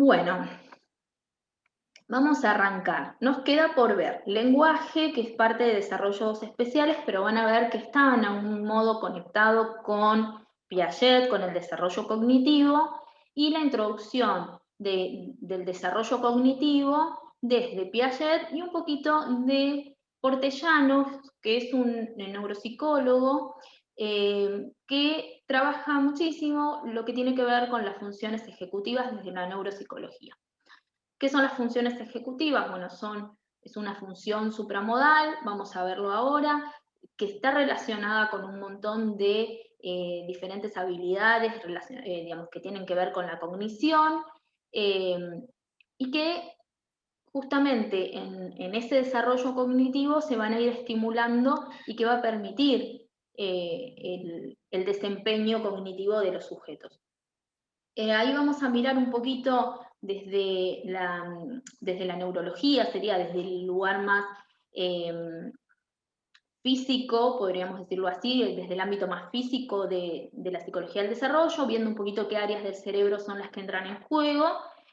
Bueno, vamos a arrancar. Nos queda por ver lenguaje, que es parte de desarrollos especiales, pero van a ver que están a un modo conectado con Piaget, con el desarrollo cognitivo, y la introducción del desarrollo cognitivo desde Piaget y un poquito de Portellanos, que es un neuropsicólogo que trabaja muchísimo lo que tiene que ver con las funciones ejecutivas desde la neuropsicología. ¿Qué son las funciones ejecutivas? Bueno, es una función supramodal, vamos a verlo ahora, que está relacionada con un montón de diferentes habilidades, digamos, que tienen que ver con la cognición, eh, y que justamente en ese desarrollo cognitivo se van a ir estimulando y que va a permitir el desempeño cognitivo de los sujetos. Ahí vamos a mirar un poquito desde la neurología, sería desde el lugar más eh, físico, podríamos decirlo así, desde el ámbito más físico de la psicología del desarrollo, viendo un poquito qué áreas del cerebro son las que entran en juego,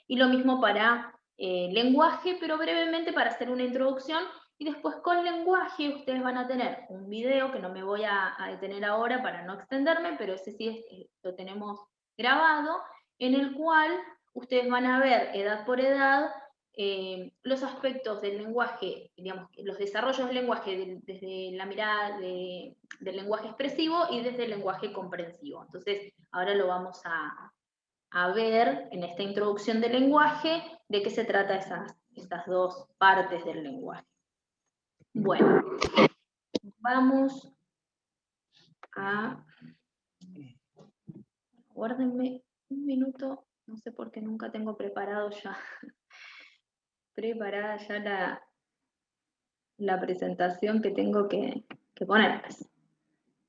y lo mismo para lenguaje, pero brevemente para hacer una introducción, y después con lenguaje ustedes van a tener un video que no me voy a detener ahora para no extenderme, pero ese sí lo tenemos grabado, en el cual ustedes van a ver edad por edad los aspectos del lenguaje, digamos, los desarrollos del lenguaje desde la mirada del lenguaje expresivo y desde el lenguaje comprensivo. Entonces, ahora lo vamos a ver en esta introducción del lenguaje, de qué se trata estas dos partes del lenguaje. Bueno, vamos a... Guárdenme un minuto, no sé por qué nunca tengo preparada ya la presentación que tengo que ponerles,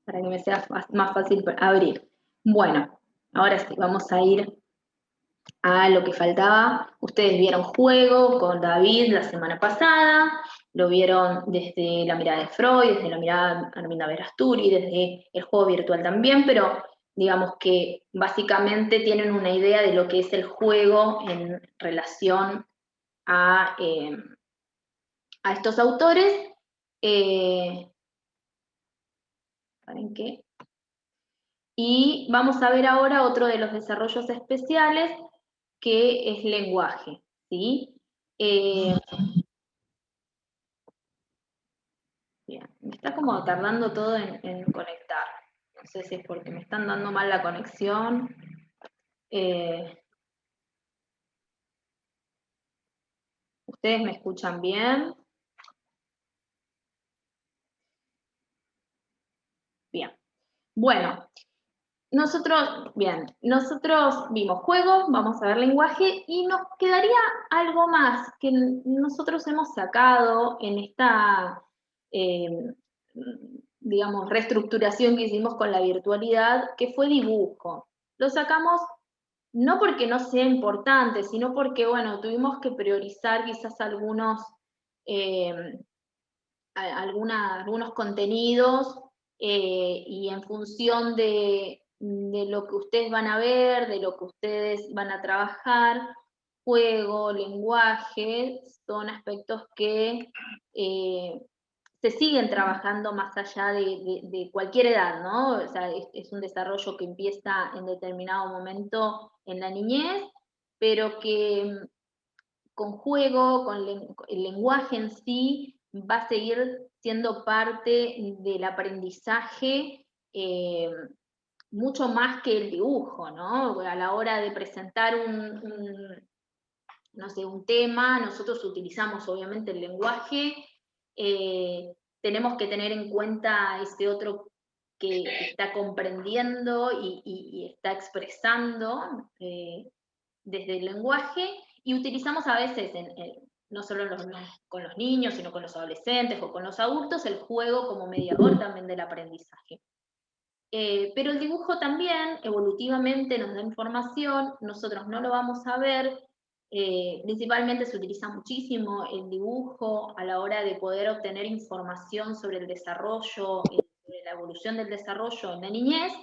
para que me sea más fácil abrir. Bueno, ahora sí, vamos a ir a lo que faltaba. Ustedes vieron juego con David la semana pasada, lo vieron desde la mirada de Freud, desde la mirada de Arminda Verasturi, desde el juego virtual también, pero digamos que básicamente tienen una idea de lo que es el juego en relación a estos autores. ¿Saben qué? Y vamos a ver ahora otro de los desarrollos especiales, que es lenguaje, ¿sí? Bien, me está como tardando todo en conectar. No sé si es porque me están dando mal la conexión. ¿Ustedes me escuchan bien? Bien. Bueno, nosotros vimos juego, vamos a ver lenguaje, y nos quedaría algo más que nosotros hemos sacado en esta, eh, digamos, reestructuración que hicimos con la virtualidad, que fue dibujo. Lo sacamos no porque no sea importante, sino porque, bueno, tuvimos que priorizar quizás eh, algunos contenidos, y en función de lo que ustedes van a ver, de lo que ustedes van a trabajar, juego, lenguaje, son aspectos que se siguen trabajando más allá de cualquier edad, ¿no? O sea, es un desarrollo que empieza en determinado momento en la niñez, pero que con juego, el lenguaje en sí, va a seguir siendo parte del aprendizaje, mucho más que el dibujo, ¿no? A la hora de presentar no sé, un tema, nosotros utilizamos obviamente el lenguaje, tenemos que tener en cuenta ese otro que está comprendiendo y está expresando desde el lenguaje, y utilizamos a veces, no solo con los niños, sino con los adolescentes o con los adultos, el juego como mediador también del aprendizaje. Pero el dibujo también evolutivamente nos da información, nosotros no lo vamos a ver, principalmente se utiliza muchísimo el dibujo a la hora de poder obtener información sobre el desarrollo, sobre la evolución del desarrollo en la niñez,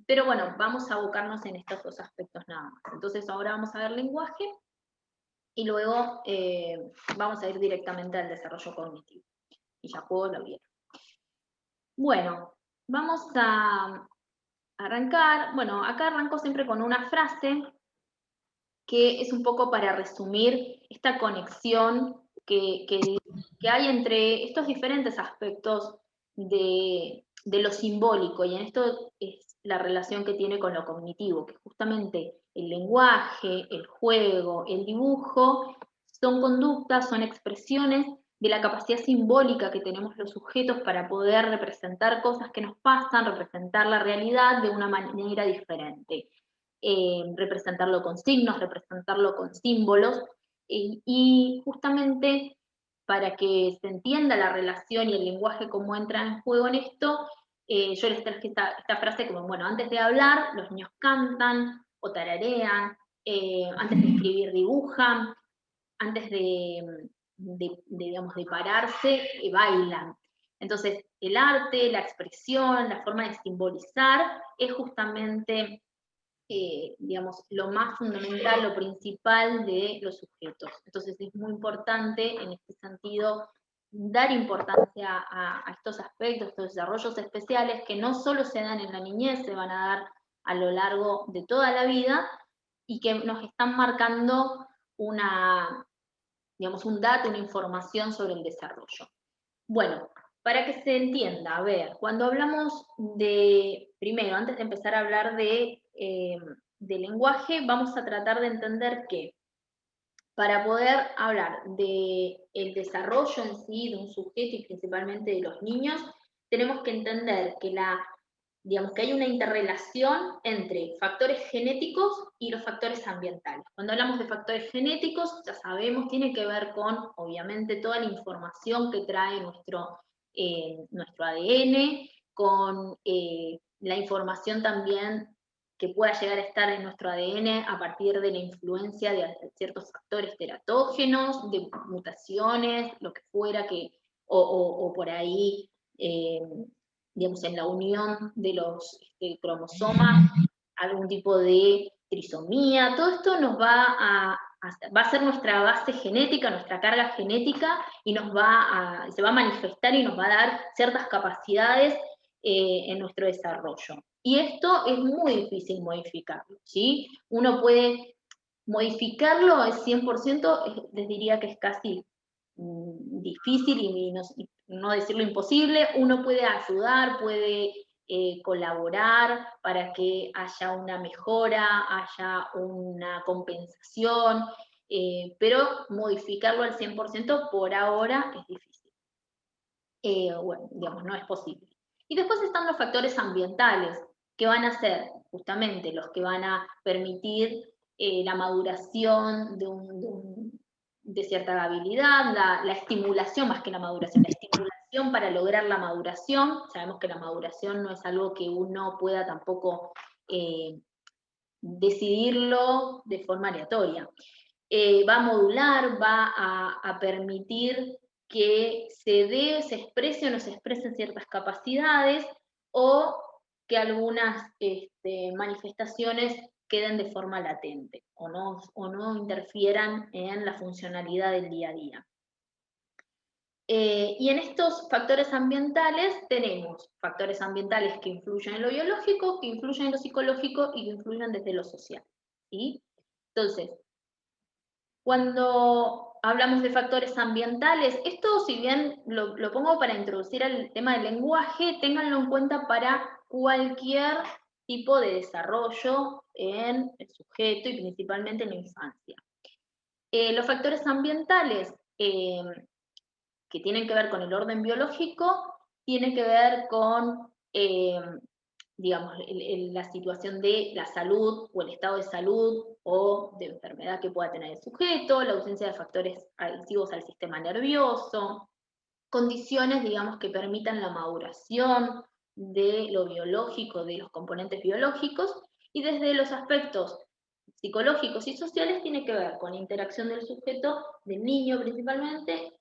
Pero bueno, vamos a abocarnos en estos dos aspectos nada más. Entonces ahora vamos a ver lenguaje y luego vamos a ir directamente al desarrollo cognitivo. Y ya puedo lo vieron. Bueno, vamos a arrancar. Bueno, acá arranco siempre con una frase que es un poco para resumir esta conexión que hay entre estos diferentes aspectos de lo simbólico, y en esto es la relación que tiene con lo cognitivo, que justamente el lenguaje, el juego, el dibujo, son conductas, son expresiones de la capacidad simbólica que tenemos los sujetos para poder representar cosas que nos pasan, representar la realidad de una manera diferente. Representarlo con signos, representarlo con símbolos, y justamente para que se entienda la relación y el lenguaje cómo entra en juego en esto, yo les traje esta frase como, bueno, antes de hablar, los niños cantan o tararean, antes de escribir dibujan, antes digamos, de pararse, bailan. Entonces, el arte, la expresión, la forma de simbolizar es justamente digamos, lo más fundamental, lo principal de los sujetos. Entonces es muy importante en este sentido dar importancia a estos aspectos, estos desarrollos especiales que no solo se dan en la niñez, se van a dar a lo largo de toda la vida y que nos están marcando digamos, un dato, una información sobre el desarrollo. Bueno, para que se entienda, a ver, cuando hablamos primero, antes de empezar a hablar de lenguaje, vamos a tratar de entender que para poder hablar del desarrollo en sí de un sujeto y principalmente de los niños, tenemos que entender que digamos que hay una interrelación entre factores genéticos y los factores ambientales. Cuando hablamos de factores genéticos, ya sabemos, tiene que ver con, obviamente, toda la información que trae nuestro ADN, con la información también que pueda llegar a estar en nuestro ADN a partir de la influencia de ciertos factores teratógenos, de mutaciones, lo que fuera, o por ahí, digamos, en la unión de los cromosomas, algún tipo de trisomía. Todo esto va a ser nuestra base genética, nuestra carga genética, y se va a manifestar y nos va a dar ciertas capacidades en nuestro desarrollo. Y esto es muy difícil modificarlo, ¿sí? Uno puede modificarlo al 100%, les diría que es casi difícil y no decirlo imposible. Uno puede ayudar, puede colaborar para que haya una mejora, haya una compensación, pero modificarlo al 100% por ahora es difícil. Bueno, digamos, no es posible. Y después están los factores ambientales, que van a ser justamente los que van a permitir la maduración de cierta habilidad, la estimulación más que la maduración, la estimulación para lograr la maduración. Sabemos que la maduración no es algo que uno pueda tampoco decidirlo de forma aleatoria. Va a modular, va a permitir que se exprese o no se expresen ciertas capacidades, o que algunas manifestaciones queden de forma latente o no interfieran en la funcionalidad del día a día. Y en estos factores ambientales tenemos factores ambientales que influyen en lo biológico, que influyen en lo psicológico y que influyen desde lo social, ¿sí? Entonces, cuando hablamos de factores ambientales, esto, si bien lo pongo para introducir el tema del lenguaje, ténganlo en cuenta para cualquier tipo de desarrollo en el sujeto y principalmente en la infancia. Los factores ambientales que tienen que ver con el orden biológico tienen que ver con digamos, la situación de la salud o el estado de salud o de enfermedad que pueda tener el sujeto, la ausencia de factores adhesivos al sistema nervioso, condiciones, digamos, que permitan la maduración de lo biológico, de los componentes biológicos, y desde los aspectos psicológicos y sociales tiene que ver con la interacción del sujeto, del niño principalmente,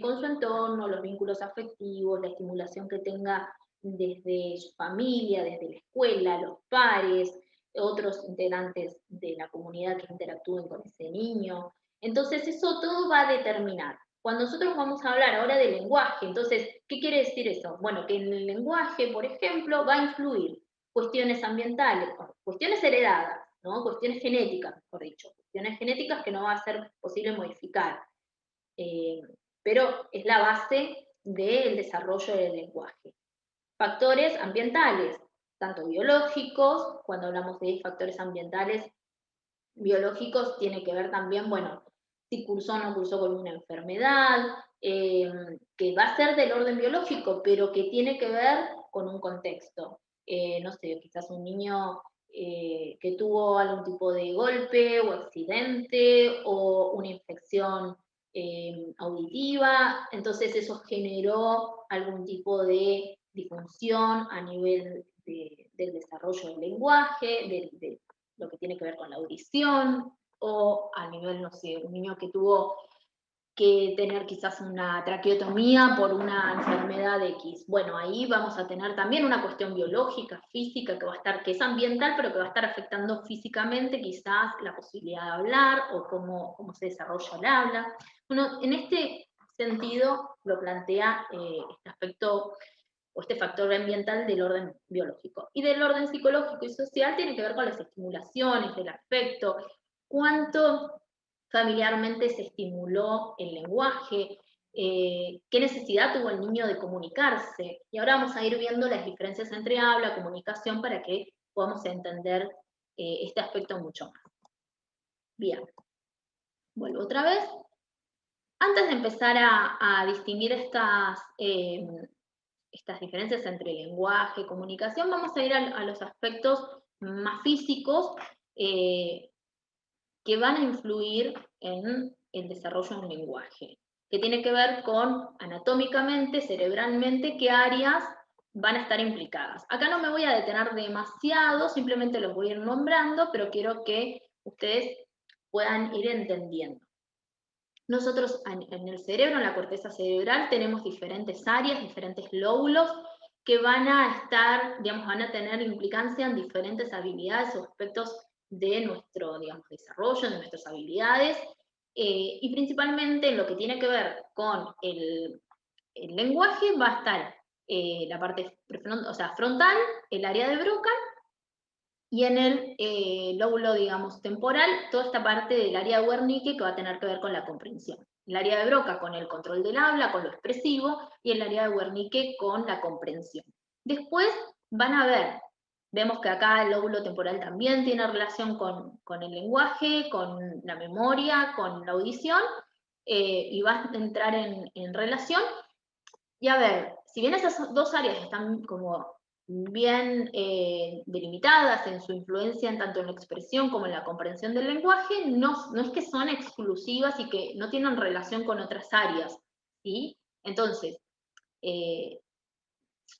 con su entorno, los vínculos afectivos, la estimulación que tenga desde su familia, desde la escuela, los pares, otros integrantes de la comunidad que interactúen con ese niño. Entonces, eso todo va a determinar. Cuando nosotros vamos a hablar ahora de lenguaje, entonces, ¿qué quiere decir eso? Bueno, que en el lenguaje, por ejemplo, va a influir cuestiones ambientales, cuestiones heredadas, ¿no? Cuestiones genéticas, mejor dicho, cuestiones genéticas que no va a ser posible modificar, eh, pero es la base del desarrollo del lenguaje. Factores ambientales, tanto biológicos, cuando hablamos de factores ambientales biológicos, tiene que ver también, bueno, si cursó o no cursó con una enfermedad, que va a ser del orden biológico, pero que tiene que ver con un contexto. No sé, quizás un niño que tuvo algún tipo de golpe o accidente o una infección auditiva, entonces eso generó algún tipo de disfunción a nivel del desarrollo del lenguaje, de lo que tiene que ver con la audición, o a nivel, no sé, un niño que tuvo que tener quizás una traqueotomía por una enfermedad X. Bueno, ahí vamos a tener también una cuestión biológica, física, que va a estar, que es ambiental, pero que va a estar afectando físicamente quizás la posibilidad de hablar o cómo se desarrolla el habla. Bueno, en este sentido lo plantea este aspecto o este factor ambiental del orden biológico. Y del orden psicológico y social tiene que ver con las estimulaciones, del afecto, cuánto familiarmente se estimuló el lenguaje, qué necesidad tuvo el niño de comunicarse. Y ahora vamos a ir viendo las diferencias entre habla, comunicación, para que podamos entender este aspecto mucho más. Bien, vuelvo otra vez. Antes de empezar a distinguir estas diferencias entre lenguaje y comunicación, vamos a ir a los aspectos más físicos que van a influir en el desarrollo de un lenguaje, que tiene que ver con anatómicamente, cerebralmente, qué áreas van a estar implicadas. Acá no me voy a detener demasiado, simplemente los voy a ir nombrando, pero quiero que ustedes puedan ir entendiendo. Nosotros en el cerebro, en la corteza cerebral, tenemos diferentes áreas, diferentes lóbulos que van a estar, digamos, van a tener implicancia en diferentes habilidades o aspectos de nuestro, digamos, desarrollo, de nuestras habilidades, y principalmente en lo que tiene que ver con el lenguaje va a estar la parte o sea, frontal, el área de Broca, y en el lóbulo, digamos, temporal, toda esta parte del área de Wernicke que va a tener que ver con la comprensión. El área de Broca con el control del habla, con lo expresivo, y el área de Wernicke con la comprensión. Después van a ver, vemos que acá el lóbulo temporal también tiene relación con el lenguaje, con la memoria, con la audición, y va a entrar en relación. Y a ver, si bien esas dos áreas están como bien delimitadas en su influencia en tanto en la expresión como en la comprensión del lenguaje, no es que son exclusivas y que no tienen relación con otras áreas, ¿sí? Entonces, eh,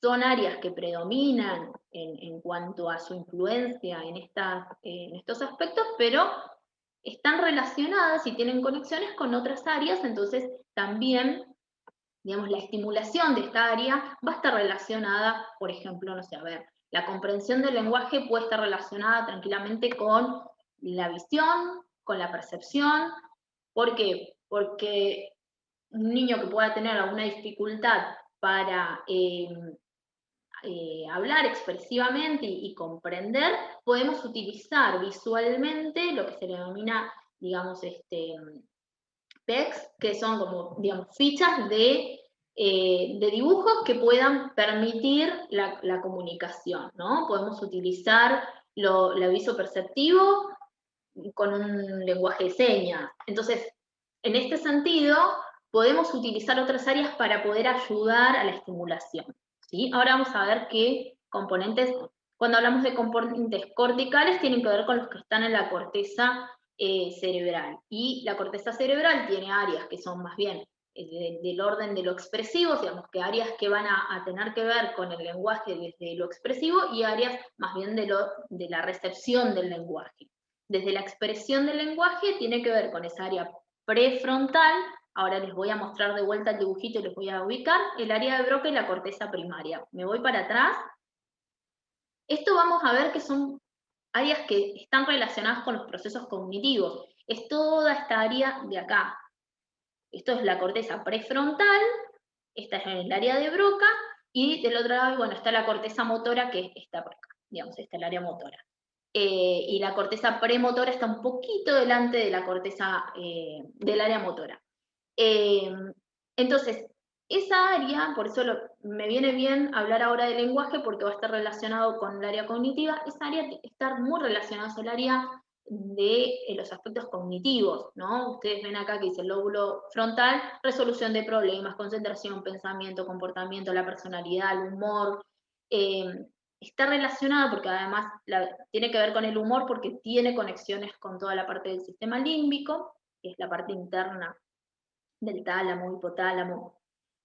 son áreas que predominan en cuanto a su influencia en estos aspectos, pero están relacionadas y tienen conexiones con otras áreas, entonces también, digamos, la estimulación de esta área va a estar relacionada, por ejemplo, no sé, a ver, la comprensión del lenguaje puede estar relacionada tranquilamente con la visión, con la percepción. ¿Por qué? Porque un niño que pueda tener alguna dificultad para hablar expresivamente y comprender, podemos utilizar visualmente lo que se le denomina, digamos, PECs, que son como, digamos, fichas de dibujos que puedan permitir la comunicación, ¿no? Podemos utilizar el aviso perceptivo con un lenguaje de señas. Entonces, en este sentido, podemos utilizar otras áreas para poder ayudar a la estimulación, ¿sí? Ahora vamos a ver qué componentes, cuando hablamos de componentes corticales, tienen que ver con los que están en la corteza cerebral. Y la corteza cerebral tiene áreas que son más bien del orden de lo expresivo, digamos que áreas que van a tener que ver con el lenguaje desde lo expresivo y áreas más bien de la recepción del lenguaje. Desde la expresión del lenguaje tiene que ver con esa área prefrontal, Ahora les voy a mostrar de vuelta el dibujito y les voy a ubicar el área de Broca y la corteza primaria. Me voy para atrás. Esto vamos a ver que son áreas que están relacionadas con los procesos cognitivos. Es toda esta área de acá. Esto es la corteza prefrontal, esta es el área de Broca, y del otro lado, bueno, está la corteza motora, que está por acá, digamos, está el área motora. Y la corteza premotora está un poquito delante de la corteza del área motora. Entonces, esa área, por eso me viene bien hablar ahora de lenguaje porque va a estar relacionado con el área cognitiva, esa área está muy relacionada al área de los aspectos cognitivos, ¿no? Ustedes ven acá que dice el lóbulo frontal, resolución de problemas, concentración, pensamiento, comportamiento, la personalidad, el humor. Eh, Está relacionada porque además tiene que ver con el humor porque tiene conexiones con toda la parte del sistema límbico, que es la parte interna del tálamo, hipotálamo.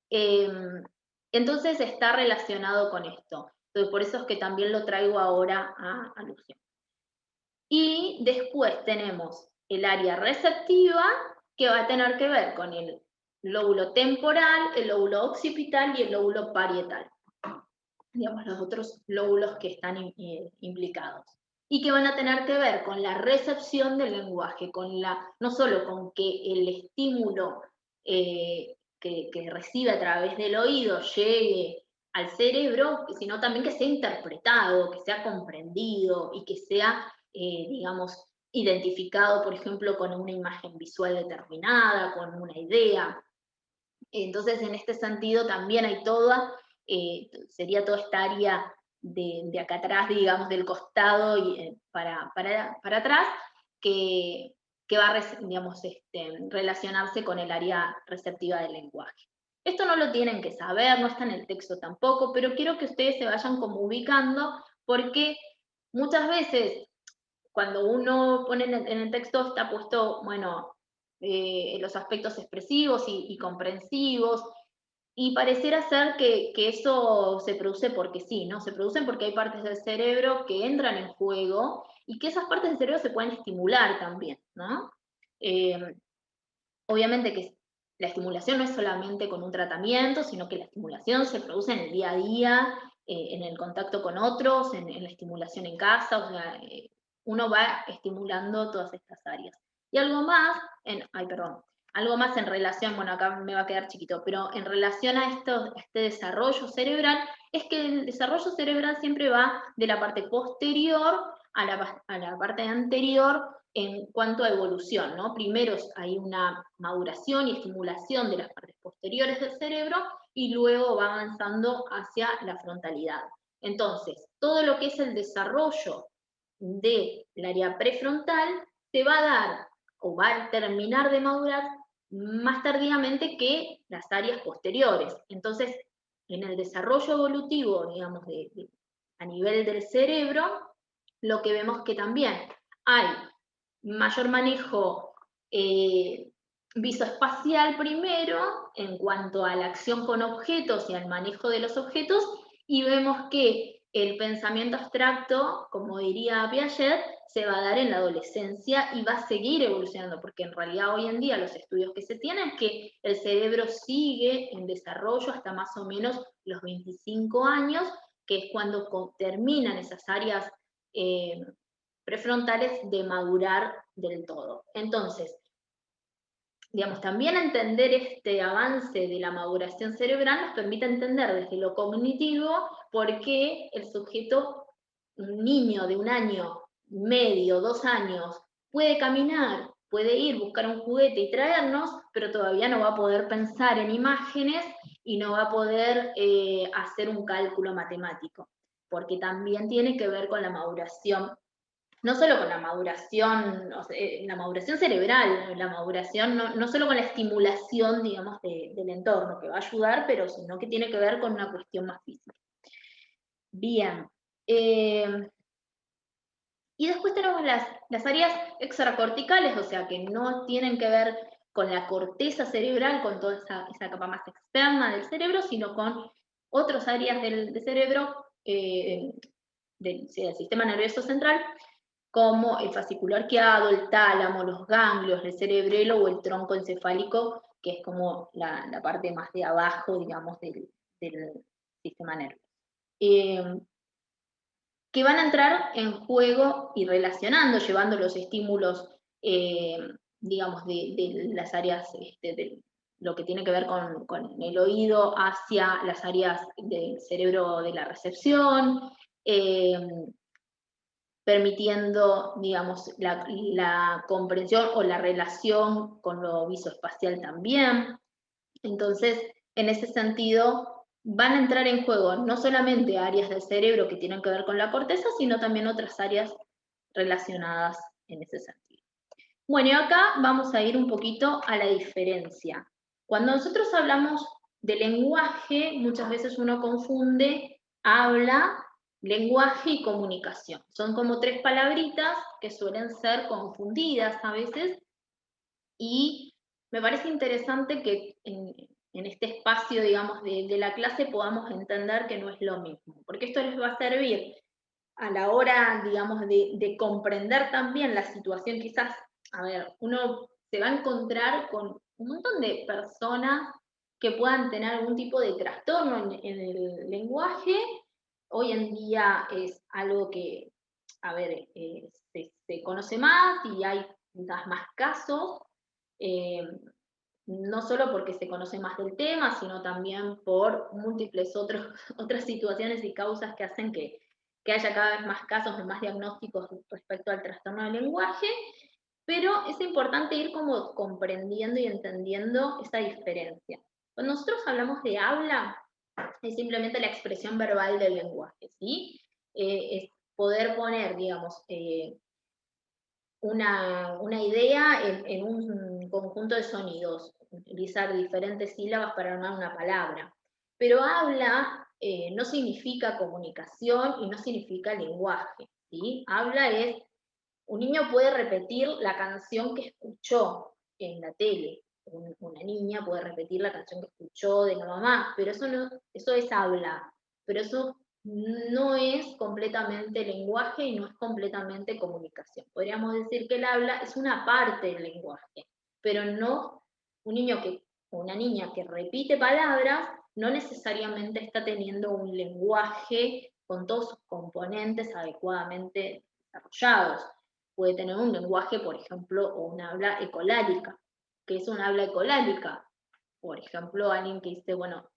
Entonces está relacionado con esto. Entonces, por eso es que también lo traigo ahora a alusión. Y después tenemos el área receptiva, que va a tener que ver con el lóbulo temporal, el lóbulo occipital y el lóbulo parietal. Digamos, los otros lóbulos que están implicados. Y que van a tener que ver con la recepción del lenguaje, no solo con que el estímulo que recibe a través del oído llegue al cerebro, sino también que sea interpretado, que sea comprendido y que sea, digamos, identificado, por ejemplo, con una imagen visual determinada, con una idea. Entonces, en este sentido, también hay sería toda esta área de acá atrás, digamos, del costado y para atrás, que va a digamos, relacionarse con el área receptiva del lenguaje. Esto no lo tienen que saber, no está en el texto tampoco, pero quiero que ustedes se vayan como ubicando, porque muchas veces cuando uno pone en el texto está puesto, bueno, los aspectos expresivos y comprensivos, y pareciera ser que eso se produce porque sí, ¿no? Se producen porque hay partes del cerebro que entran en juego y que esas partes del cerebro se pueden estimular también, ¿no? Eh, Obviamente que la estimulación no es solamente con un tratamiento, sino que la estimulación se produce en el día a día, en el contacto con otros, en la estimulación en casa, o sea, uno va estimulando todas estas áreas. Y algo más, algo más en relación, bueno, acá me va a quedar chiquito, pero en relación a este desarrollo cerebral, es que el desarrollo cerebral siempre va de la parte posterior a la parte anterior en cuanto a evolución, ¿no? Primero hay una maduración y estimulación de las partes posteriores del cerebro y luego va avanzando hacia la frontalidad. Entonces, todo lo que es el desarrollo del área prefrontal se va a dar o va a terminar de madurar más tardíamente que las áreas posteriores. Entonces, en el desarrollo evolutivo, digamos, a nivel del cerebro, lo que vemos que también hay mayor manejo visoespacial primero, en cuanto a la acción con objetos y al manejo de los objetos, y vemos que el pensamiento abstracto, como diría Piaget, se va a dar en la adolescencia y va a seguir evolucionando, porque en realidad hoy en día los estudios que se tienen es que el cerebro sigue en desarrollo hasta más o menos los 25 años, que es cuando terminan esas áreas prefrontales de madurar del todo. Entonces, digamos, también entender este avance de la maduración cerebral nos permite entender desde lo cognitivo por qué el sujeto, un niño de 1 año y medio, 2 años, puede caminar, puede ir, buscar un juguete y traernos, pero todavía no va a poder pensar en imágenes y no va a poder hacer un cálculo matemático, porque también tiene que ver con la maduración, no solo con la maduración cerebral, la maduración, no solo con la estimulación, digamos, del entorno, que va a ayudar, pero sino que tiene que ver con una cuestión más física. Bien. Y después tenemos las áreas extracorticales, o sea, que no tienen que ver con la corteza cerebral, con toda esa capa más externa del cerebro, sino con otras áreas del cerebro, del sistema nervioso central, como el fascículo arqueado, el tálamo, los ganglios, el cerebelo o el tronco encefálico, que es como la parte más de abajo, digamos, del sistema nervioso. Que van a entrar en juego y relacionando, llevando los estímulos, digamos, de las áreas, de lo que tiene que ver con el oído hacia las áreas del cerebro de la recepción, eh, permitiendo, digamos, la comprensión o la relación con lo visoespacial también. Entonces, en ese sentido, van a entrar en juego no solamente áreas del cerebro que tienen que ver con la corteza, sino también otras áreas relacionadas en ese sentido. Bueno, y acá vamos a ir un poquito a la diferencia. Cuando nosotros hablamos de lenguaje, muchas veces uno confunde habla, lenguaje y comunicación. Son como tres palabritas que suelen ser confundidas a veces, y me parece interesante que en este espacio, digamos, de la clase podamos entender que no es lo mismo, porque esto les va a servir a la hora, digamos, de comprender también la situación. Quizás, a ver, uno se va a encontrar con un montón de personas que puedan tener algún tipo de trastorno en el lenguaje. Hoy en día es algo que, a ver, se conoce más y hay quizás más casos, eh, no solo porque se conoce más del tema, sino también por múltiples otras situaciones y causas que hacen que haya cada vez más casos, de más diagnósticos respecto al trastorno del lenguaje, pero es importante ir como comprendiendo y entendiendo esa diferencia. Cuando nosotros hablamos de habla, es simplemente la expresión verbal del lenguaje, ¿sí? Es poder poner, digamos, una idea en un conjunto de sonidos, utilizar diferentes sílabas para armar una palabra. Pero habla no significa comunicación y no significa lenguaje, ¿sí? Habla es, un niño puede repetir la canción que escuchó en la tele, una niña puede repetir la canción que escuchó de la mamá, pero eso es habla, pero eso no es completamente lenguaje y no es completamente comunicación. Podríamos decir que el habla es una parte del lenguaje, pero no un niño o una niña que repite palabras no necesariamente está teniendo un lenguaje con todos sus componentes adecuadamente desarrollados. Puede tener un lenguaje, por ejemplo, o una habla ecolálica. ¿Qué es una habla ecolálica? Por ejemplo, alguien que dice, bueno,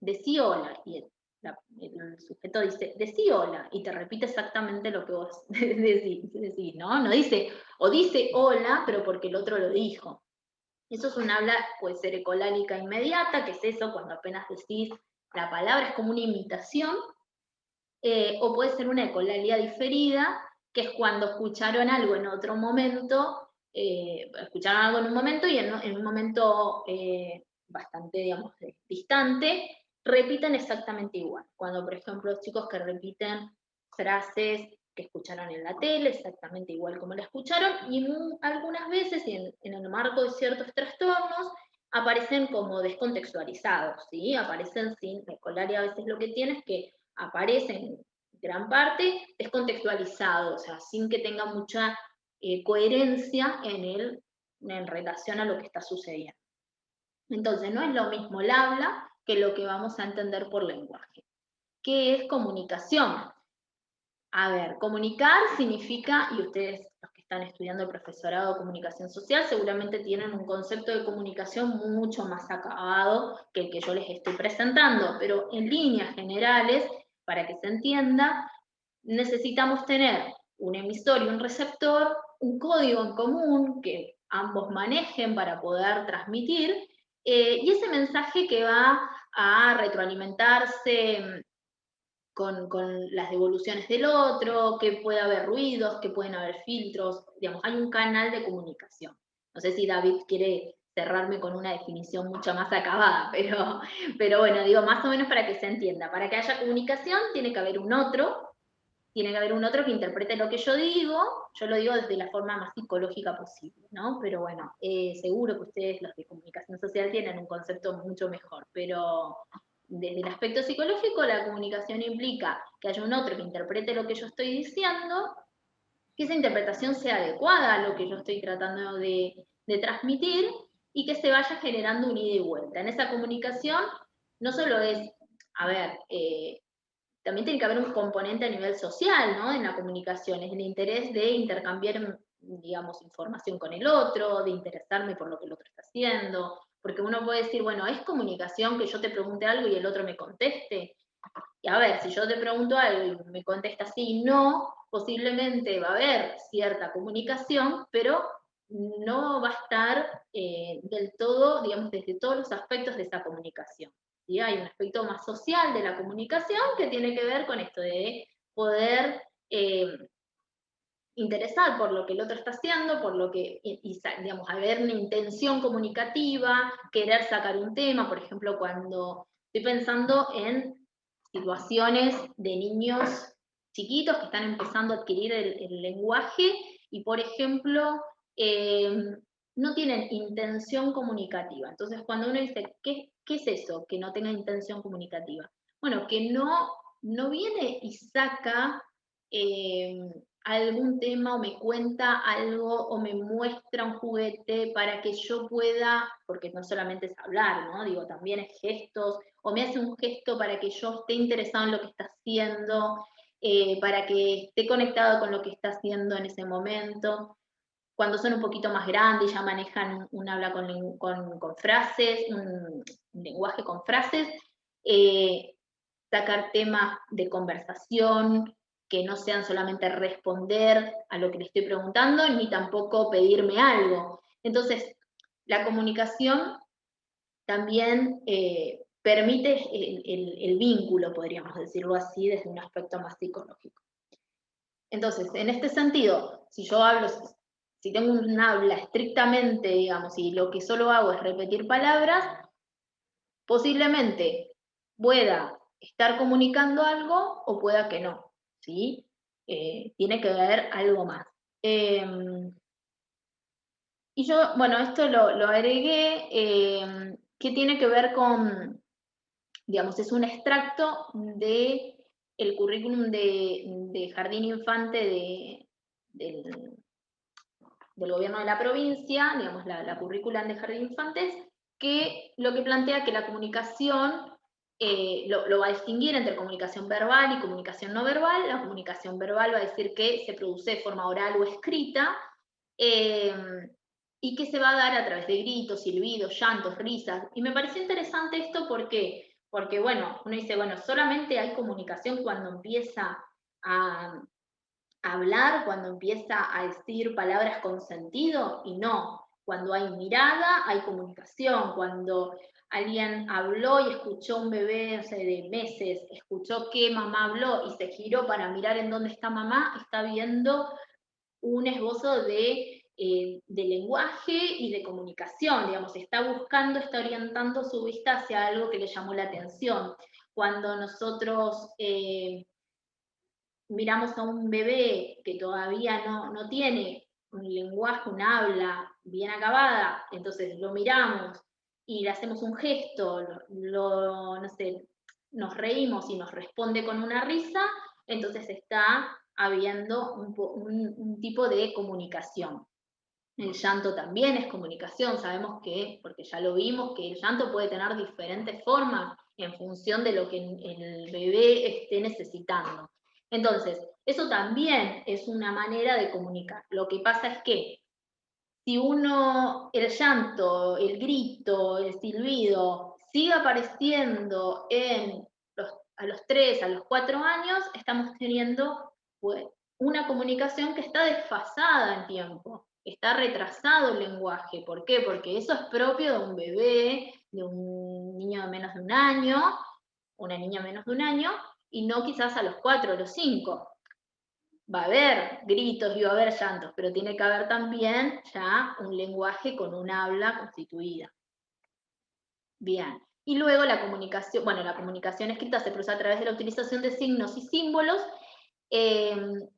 decí hola, y el sujeto dice, decí hola, y te repite exactamente lo que vos decís, ¿no? No dice, o dice hola, pero porque el otro lo dijo. Eso es un habla, puede ser ecolálica inmediata, que es eso, cuando apenas decís la palabra, es como una imitación, o puede ser una ecolalia diferida, que es cuando escucharon algo en otro momento, escucharon algo en un momento y en un momento bastante, digamos, distante, repiten exactamente igual. Cuando, por ejemplo, los chicos que repiten frases que escucharon en la tele, exactamente igual como la escucharon, y algunas veces, y en el marco de ciertos trastornos, aparecen como descontextualizados, ¿sí? Aparecen sin, la ecolalia a veces lo que tiene es que aparece en gran parte descontextualizado, o sea, sin que tenga mucha coherencia en relación a lo que está sucediendo. Entonces, no es lo mismo el habla que lo que vamos a entender por lenguaje. ¿Qué es comunicación? A ver, comunicar significa, y ustedes los que están estudiando el profesorado de comunicación social seguramente tienen un concepto de comunicación mucho más acabado que el que yo les estoy presentando, pero en líneas generales, para que se entienda, necesitamos tener un emisor y un receptor, un código en común que ambos manejen para poder transmitir, y ese mensaje que va a retroalimentarse con las devoluciones del otro, que puede haber ruidos, que pueden haber filtros, digamos, hay un canal de comunicación. No sé si David quiere cerrarme con una definición mucho más acabada, pero bueno, digo, más o menos para que se entienda. Para que haya comunicación tiene que haber un otro, tiene que haber un otro que interprete lo que yo lo digo desde la forma más psicológica posible, ¿no? Pero bueno, seguro que ustedes, los de comunicación social, tienen un concepto mucho mejor, pero desde el aspecto psicológico, la comunicación implica que haya un otro que interprete lo que yo estoy diciendo, que esa interpretación sea adecuada a lo que yo estoy tratando de transmitir, y que se vaya generando un ida y vuelta. En esa comunicación no solo es, a ver, también tiene que haber un componente a nivel social, ¿no? En la comunicación, es el interés de intercambiar, digamos, información con el otro, de interesarme por lo que el otro está haciendo, porque uno puede decir, bueno, ¿es comunicación que yo te pregunte algo y el otro me conteste? Y a ver, si yo te pregunto algo y me contestas sí, no, posiblemente va a haber cierta comunicación, pero no va a estar del todo, digamos, desde todos los aspectos de esa comunicación. ¿Sí? Hay un aspecto más social de la comunicación que tiene que ver con esto de poder interesar por lo que el otro está haciendo, por lo que, digamos, haber una intención comunicativa, querer sacar un tema, por ejemplo, cuando estoy pensando en situaciones de niños chiquitos que están empezando a adquirir el lenguaje y, por ejemplo, no tienen intención comunicativa. Entonces, cuando uno dice, ¿qué es eso? Que no tenga intención comunicativa. Bueno, que no viene y saca algún tema o me cuenta algo o me muestra un juguete para que yo pueda, porque no solamente es hablar, ¿no? Digo, también es gestos, o me hace un gesto para que yo esté interesado en lo que está haciendo, para que esté conectado con lo que está haciendo en ese momento. Cuando son un poquito más grandes, ya manejan un habla con frases, un lenguaje con frases, eh, sacar temas de conversación que no sean solamente responder a lo que le estoy preguntando, ni tampoco pedirme algo. Entonces, la comunicación también permite el vínculo, podríamos decirlo así, desde un aspecto más psicológico. Entonces, en este sentido, si yo hablo, si tengo un habla estrictamente, digamos, y lo que solo hago es repetir palabras, posiblemente pueda estar comunicando algo o pueda que no, ¿sí? Tiene que haber algo más. Y yo, bueno, esto lo agregué, que tiene que ver con, digamos, es un extracto de el currículum de Jardín Infante del, del gobierno de la provincia, digamos, la currícula de Jardín Infantes, que lo que plantea que la comunicación lo va a distinguir entre comunicación verbal y comunicación no verbal. La comunicación verbal va a decir que se produce de forma oral o escrita, eh, y que se va a dar a través de gritos, silbidos, llantos, risas. Y me pareció interesante esto porque bueno, uno dice, bueno, solamente hay comunicación cuando empieza a hablar, cuando empieza a decir palabras con sentido, y no. Cuando hay mirada, hay comunicación. Cuando alguien habló y escuchó un bebé, no sé, de meses, escuchó que mamá habló y se giró para mirar en dónde está mamá, está viendo un esbozo de lenguaje y de comunicación, digamos, está buscando, está orientando su vista hacia algo que le llamó la atención. Cuando nosotros miramos a un bebé que todavía no tiene un lenguaje, un habla bien acabada, entonces lo miramos y le hacemos un gesto, no sé, nos reímos y nos responde con una risa, entonces está habiendo un tipo de comunicación. El llanto también es comunicación, sabemos que, porque ya lo vimos, que el llanto puede tener diferentes formas en función de lo que el bebé esté necesitando. Entonces, eso también es una manera de comunicar. Lo que pasa es que si el llanto, el grito, el silbido sigue apareciendo a los 3, a los 4 años, estamos teniendo pues, una comunicación que está desfasada en tiempo, está retrasado el lenguaje. ¿Por qué? Porque eso es propio de un bebé, de un niño de menos de un año, una niña menos de un año, y no quizás a los 4 o los 5. Va a haber gritos y va a haber llantos, pero tiene que haber también ya un lenguaje con un habla constituida. Bien. Y luego la comunicación, bueno, la comunicación escrita se produce a través de la utilización de signos y símbolos, eh,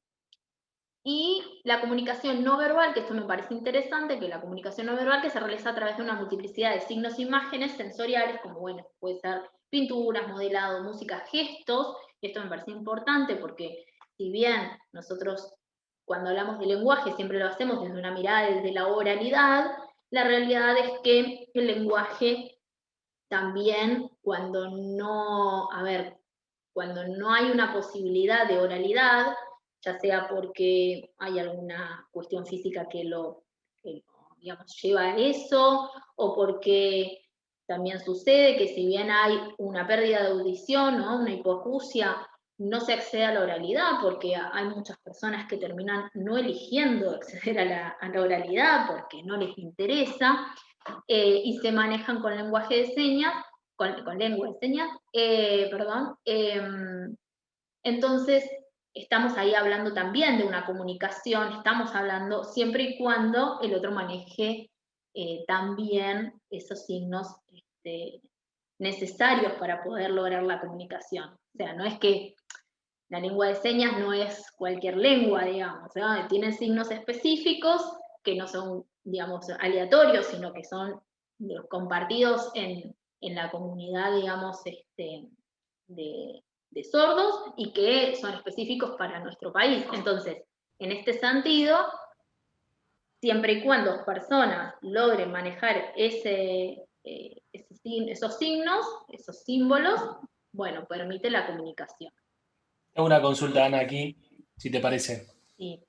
y la comunicación no verbal, que esto me parece interesante, que la comunicación no verbal que se realiza a través de una multiplicidad de signos e imágenes sensoriales, como bueno, puede ser pinturas, modelado, música, gestos, y esto me parece importante porque si bien nosotros cuando hablamos de lenguaje siempre lo hacemos desde una mirada desde la oralidad, La realidad es que el lenguaje también cuando no hay una posibilidad de oralidad, ya sea porque hay alguna cuestión física que lo, digamos, lleva a eso, o porque también sucede que si bien hay una pérdida de audición, ¿no? Una hipoacusia, no se accede a la oralidad porque hay muchas personas que terminan no eligiendo acceder a la oralidad porque no les interesa, y se manejan con lenguaje de señas, con lengua de señas, perdón. Entonces, estamos ahí hablando también de una comunicación, estamos hablando siempre y cuando el otro maneje también esos signos necesarios para poder lograr la comunicación. O sea, no es que la lengua de señas no es cualquier lengua, digamos, ¿no? Tienen signos específicos que no son, digamos, aleatorios, sino que son compartidos en la comunidad, digamos, de, de sordos y que son específicos para nuestro país. Entonces, en este sentido, siempre y cuando las personas logren manejar esos signos, esos símbolos, bueno, permite la comunicación. Tengo una consulta, Ana, aquí, si te parece. Sí.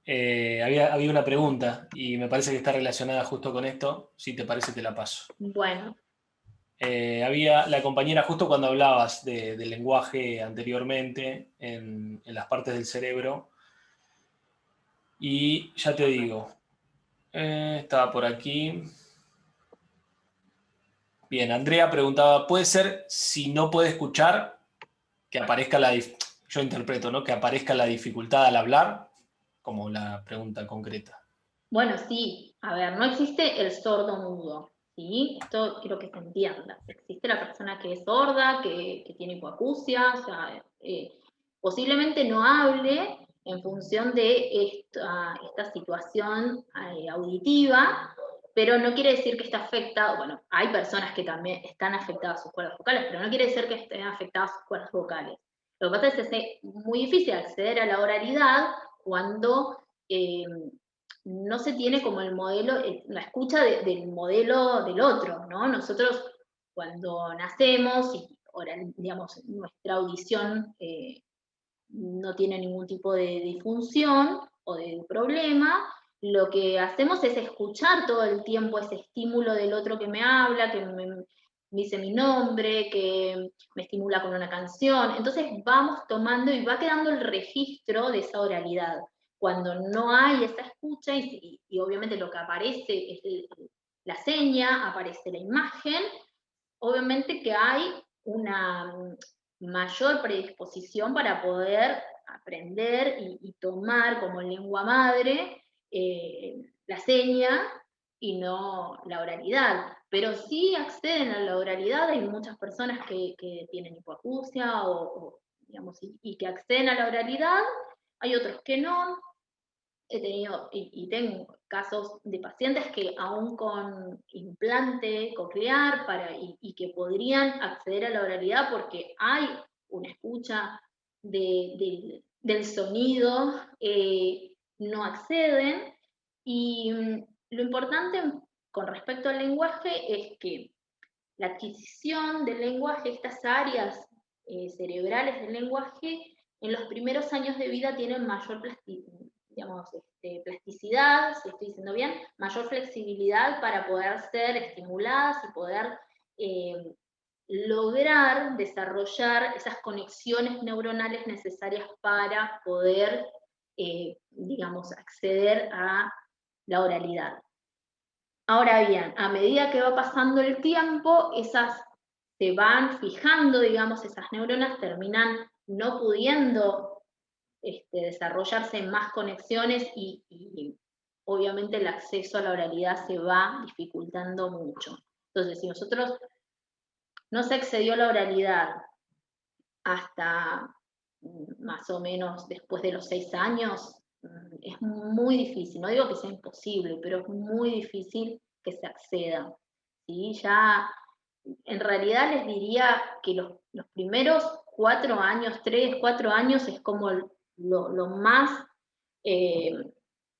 Había una pregunta y me parece que está relacionada justo con esto. Si te parece, te la paso. Bueno, Había la compañera, justo cuando hablabas del lenguaje anteriormente en las partes del cerebro, y ya te digo, estaba por aquí. Bien, Andrea preguntaba, ¿puede ser si no puede escuchar que aparezca yo interpreto, ¿no? Que aparezca la dificultad al hablar, como la pregunta concreta. bueno, sí, a ver, no existe el sordo mudo, ¿sí? Esto quiero que se entienda. Existe la persona que es sorda, que tiene hipoacusia, o sea, posiblemente no hable en función de esta situación auditiva, pero no quiere decir que está afectado, bueno, hay personas que también están afectadas sus cuerdas vocales, pero no quiere decir que estén afectadas sus cuerdas vocales. Lo que pasa es que es muy difícil acceder a la oralidad cuando no se tiene como el modelo, la escucha del modelo del otro, ¿no? Nosotros cuando nacemos y digamos, nuestra audición no tiene ningún tipo de disfunción o de problema, lo que hacemos es escuchar todo el tiempo ese estímulo del otro que me habla, que me dice mi nombre, que me estimula con una canción. Entonces vamos tomando y va quedando el registro de esa oralidad. Cuando no hay esa escucha y obviamente lo que aparece es la seña, aparece la imagen, obviamente que hay una mayor predisposición para poder aprender y tomar como lengua madre la seña y no la oralidad. Pero sí acceden a la oralidad, hay muchas personas que tienen hipoacusia digamos, y que acceden a la oralidad, hay otros que no, he tenido y tengo casos de pacientes que aún con implante coclear y que podrían acceder a la oralidad porque hay una escucha del sonido, no acceden. Y lo importante con respecto al lenguaje es que la adquisición del lenguaje, estas áreas cerebrales del lenguaje, en los primeros años de vida tienen mayor plasticidad, si estoy diciendo bien, mayor flexibilidad para poder ser estimuladas y poder eh, lograr desarrollar esas conexiones neuronales necesarias para poder, digamos, acceder a la oralidad. Ahora bien, a medida que va pasando el tiempo, esas se van fijando, digamos, esas neuronas terminan no pudiendo desarrollarse en más conexiones y obviamente el acceso a la oralidad se va dificultando mucho. Entonces, si nosotros no se accedió a la oralidad hasta más o menos después de los 6 años, es muy difícil, no digo que sea imposible, pero es muy difícil que se acceda. ¿Sí? Ya, en realidad les diría que los primeros 4 años, 3, 4 años es como lo más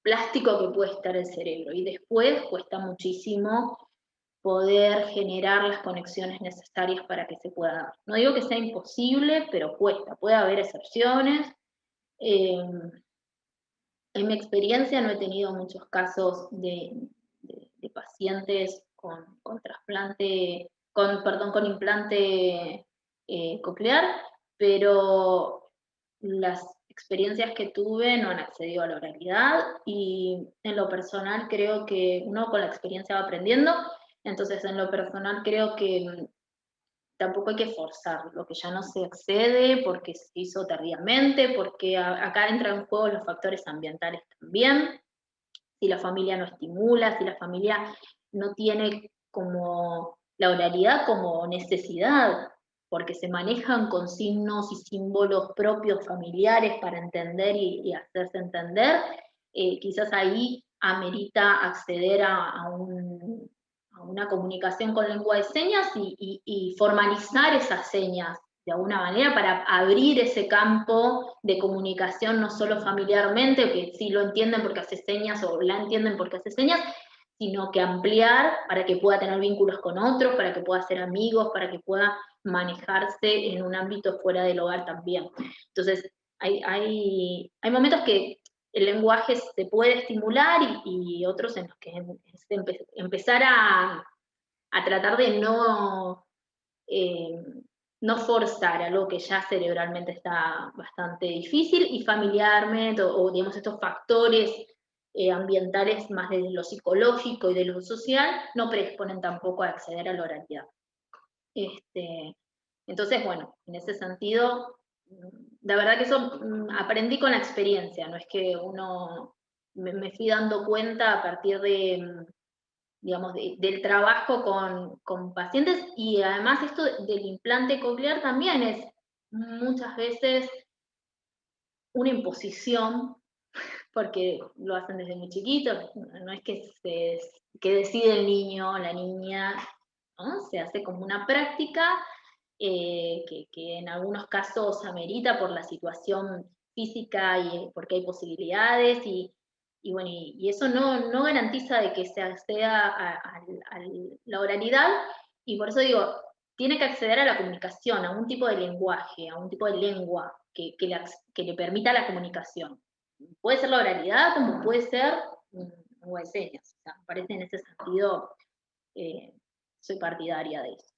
plástico que puede estar el cerebro. Y después cuesta muchísimo poder generar las conexiones necesarias para que se pueda dar. No digo que sea imposible, pero cuesta, puede haber excepciones. En mi experiencia no he tenido muchos casos de pacientes con trasplante, con implante coclear, pero las experiencias que tuve no han accedido a la oralidad y en lo personal creo que uno con la experiencia va aprendiendo, entonces en lo personal creo que tampoco hay que forzar lo que ya no se accede porque se hizo tardíamente, porque acá entran en juego los factores ambientales también, si la familia no estimula, si la familia no tiene como la oralidad como necesidad, porque se manejan con signos y símbolos propios familiares para entender y hacerse entender, quizás ahí amerita acceder a una comunicación con lengua de señas y formalizar esas señas de alguna manera para abrir ese campo de comunicación no solo familiarmente, que sí lo entienden porque hace señas o la entienden porque hace señas, sino que ampliar para que pueda tener vínculos con otros, para que pueda ser amigos, para que pueda manejarse en un ámbito fuera del hogar también. Entonces, hay momentos que el lenguaje se puede estimular y otros en los que empezar a tratar de eh, no forzar algo que ya cerebralmente está bastante difícil y familiarmente o digamos estos factores ambientales más de lo psicológico y de lo social no predisponen tampoco a acceder a la oralidad. Entonces, bueno, en ese sentido, la verdad que eso aprendí con la experiencia, no es que uno me fui dando cuenta a partir de, digamos, del trabajo con pacientes y además esto del implante coclear también es muchas veces una imposición porque lo hacen desde muy chiquitos, no es que decide el niño o la niña, ¿no? Se hace como una práctica que en algunos casos amerita por la situación física y porque hay posibilidades y bueno, y eso no garantiza de que se acceda a la oralidad y por eso digo, tiene que acceder a la comunicación, a un tipo de lenguaje, a un tipo de lengua que le permita la comunicación. Puede ser la oralidad como puede ser lengua de señas. O sea, me parece en ese sentido, eh, soy partidaria de eso.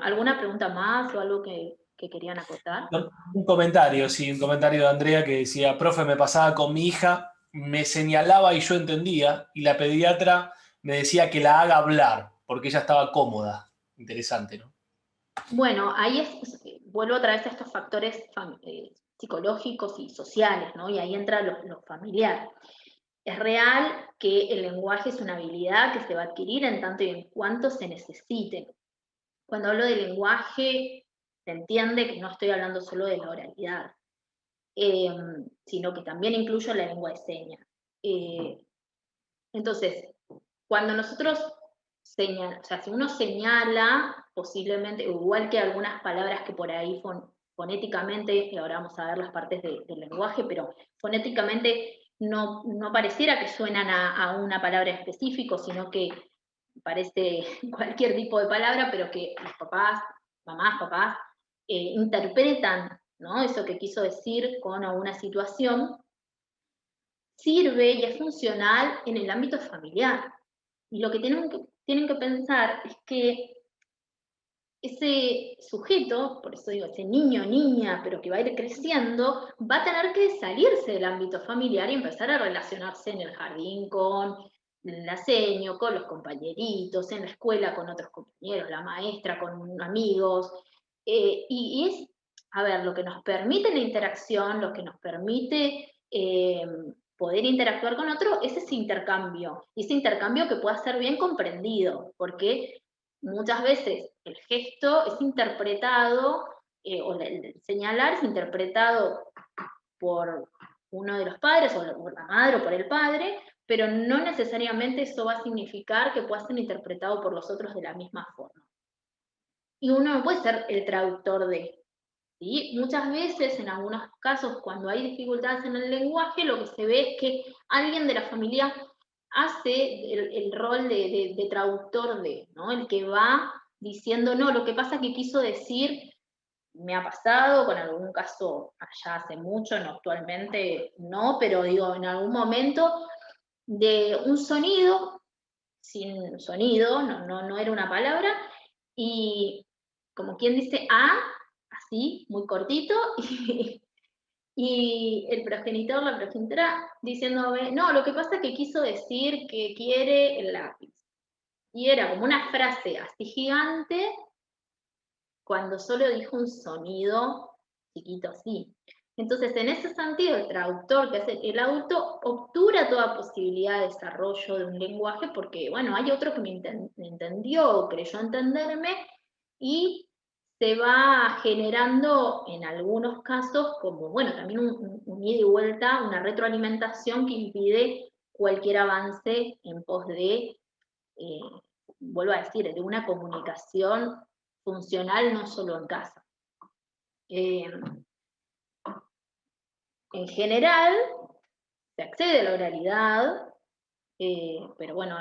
¿Alguna pregunta más o algo que querían acotar? No, un comentario, sí, un comentario de Andrea que decía, profe, me pasaba con mi hija, me señalaba y yo entendía, y la pediatra me decía que la haga hablar, porque ella estaba cómoda. Interesante, ¿no? Bueno, ahí vuelvo otra vez a estos factores psicológicos y sociales, ¿no? Y ahí entra lo familiar. Es real que el lenguaje es una habilidad que se va a adquirir en tanto y en cuanto se necesite. Cuando hablo de lenguaje, se entiende que no estoy hablando solo de la oralidad, eh, sino que también incluyo la lengua de señas. Eh, entonces, cuando nosotros o sea, si uno señala, posiblemente, igual que algunas palabras que por ahí fonéticamente, y ahora vamos a ver las partes del lenguaje, pero fonéticamente no pareciera que suenan a una palabra específica, sino que parece cualquier tipo de palabra, pero que los papás, mamás, papás, interpretan, ¿no? Eso que quiso decir con alguna situación, sirve y es funcional en el ámbito familiar. Y lo que tienen que pensar es que ese sujeto, por eso digo, ese niño o niña, pero que va a ir creciendo, va a tener que salirse del ámbito familiar y empezar a relacionarse en el jardín con la seño, con los compañeritos, en la escuela con otros compañeros, la maestra, con amigos. Y es, a ver, lo que nos permite la interacción, lo que nos permite poder interactuar con otro, es ese intercambio. Y ese intercambio que pueda ser bien comprendido, porque muchas veces el gesto es interpretado, o el señalar es interpretado por uno de los padres, o por la madre o por el padre, pero no necesariamente eso va a significar que pueda ser interpretado por los otros de la misma forma. Y uno no puede ser el traductor de. ¿sí? Muchas veces, en algunos casos, cuando hay dificultades en el lenguaje, lo que se ve es que alguien de la familia hace el rol de traductor ¿no? El que va diciendo, no, lo que pasa que quiso decir, me ha pasado con algún caso allá hace mucho, no actualmente no, pero digo, en algún momento de un sonido, sin sonido, no era una palabra, y como quien dice así, muy cortito, y el progenitor, la progenitora, diciéndome, no, lo que pasa es que quiso decir que quiere el lápiz. Y era como una frase así gigante, cuando solo dijo un sonido chiquito así. Entonces, en ese sentido, el traductor, que es el adulto, obtura toda posibilidad de desarrollo de un lenguaje porque, bueno, hay otro que me entendió o creyó entenderme y se va generando en algunos casos como, bueno, también un ida y vuelta, una retroalimentación que impide cualquier avance en pos de, eh, vuelvo a decir, de una comunicación funcional no solo en casa. Eh, en general, se accede a la oralidad, pero bueno,